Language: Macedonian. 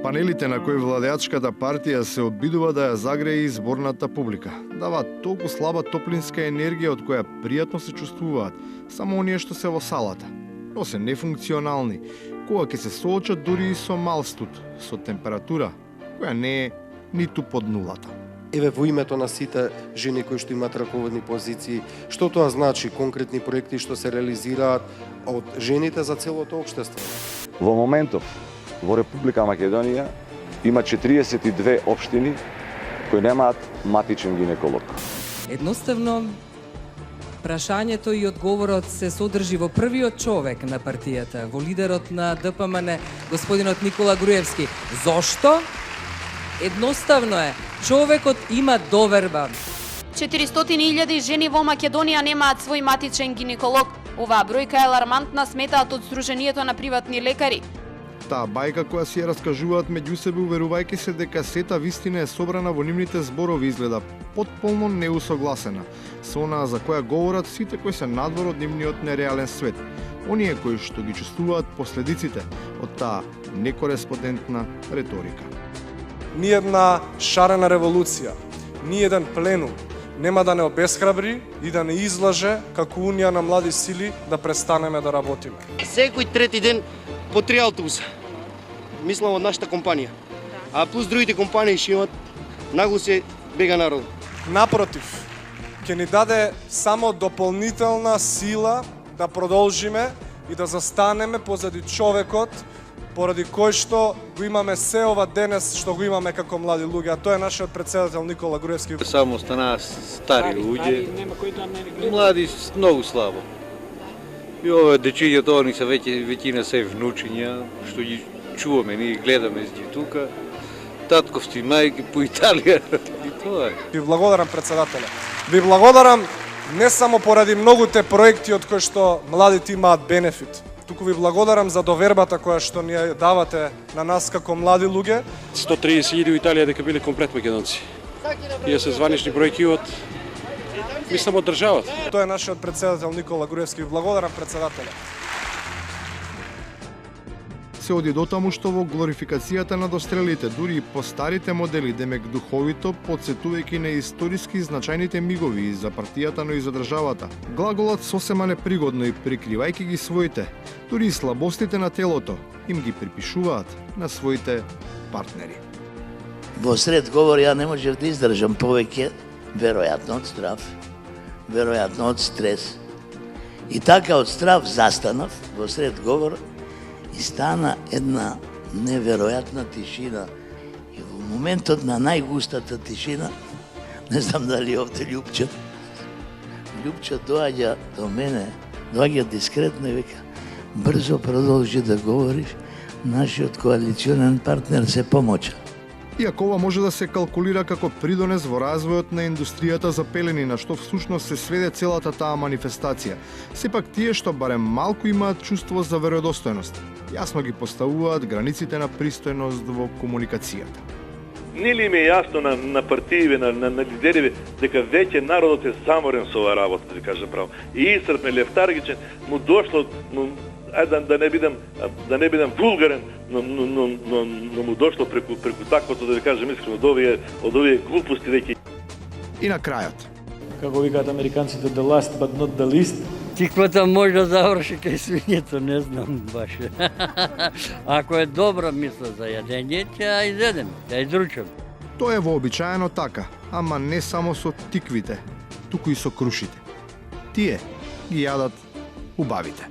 Панелите на кои владеачката партија се обидува да ја загрее изборната публика даваат толку слаба топлинска енергија од која пријатно се чувствуваат само оние што се во салата, но се нефункционални, кога ќе се соочат дури и со мал студ, со температура која не е ниту под нулата. Еве во името на сите жени кои што имаат раководни позиции, што тоа значи конкретни проекти што се реализираат од жените за целото општество? Во моментов во Република Македонија има 42 општини кои немаат матичен гинеколог. Едноставно, прашањето и одговорот се содржи во првиот човек на партијата, во лидерот на ДПМН, господинот Никола Груевски. Зошто? Едноставно е, човекот има доверба. 400.000 жени во Македонија немаат свој матичен гинеколог. Оваа бројка е алармантна, сметаат од Сдруженијето на приватни лекари. Таа бајка која си ја раскажуваат меѓу себе, уверувајќи се дека сета вистина е собрана во нивните зборови, изгледа потполно неусогласена со онаа за која говорат сите кои се надвор од нивниот нереален свет. Оние кои што ги чувствуваат последиците од таа некореспондентна реторика. Ниедна шарена револуција, ниеден пленум нема да не обесхрабри и да не излаже како Унија на млади сили да престанеме да работиме. Секој трети ден по 3 автобуса. Мислам од нашата компанија. А плюс другите компании што имат нагласе бега народ. Напротив, ќе ни даде само дополнителна сила да продолжиме и да застанеме позади човекот поради кој што го имаме се ова денес што го имаме како млади луѓе, а тоа е нашиот председател Никола Груевски. Само останаа стари луѓе, млади многу слабо. И ова дечињата, они се веќина се внучиња, што ги чуваме, ние гледаме ги тука, татковци, мајки по Италија, и тоа е. Ви благодарам председателе. Ви благодарам не само поради многуте проекти од кои што младите имаат бенефит, туку ви благодарам за довербата која што ни ја давате на нас како млади луѓе. 130.000 у Италија дека биле комплет македонци. Тие се званични бројки од, мислам, од државата. Тоа е нашиот председател Никола Груевски. Ви благодарам председателе. Се оди до таму што во глорификацијата на дострелите, дури и по старите модели, демек духовито, подсетувајќи на историски значајните мигови и за партијата, но и за државата. Глаголот сосема непригодно и прикривајќи ги своите, дури и слабостите на телото, им ги припишуваат на своите партнери. Во сред говор ја не можев да издржам повеќе, веројатно од страв, веројатно од стрес. И така од страв застанав во сред говор и стана една неверојатна тишина. И во моментот на најгустата тишина, не знам дали овде Љупчо доаѓа до мене, доаѓа дискретно и века, брзо продолжи да говориш, нашиот коалиционен партнер се помоча. Иако ова може да се калкулира како придонес во развојот на индустријата за пелени, на што всушност се сведе целата таа манифестација, сепак тие што барем малку имаат чувство за веројдостојност, јасно ги поставуваат границите на пристојност во комуникацијата. Не ли им е јасно на партијеве, на лидериве, дека веќе народот е заморен со оваа работа, да ви кажам право. И исцрпен, лефтаргичен, му дошло, да не бидам вулгарен, но му дошло преку таквото, да ви кажам искрено, од овие глупости веќе. И на крајот. Како викаат американците, the last but not the least. Тиквата може да заврши кај свињето, не знам баш. Ако е добра мисла за јадење, ќе ја изедем, ќе ја изручам. Тоа е вообичаено така, ама не само со тиквите, туку и со крушите. Тие ги јадат убавите.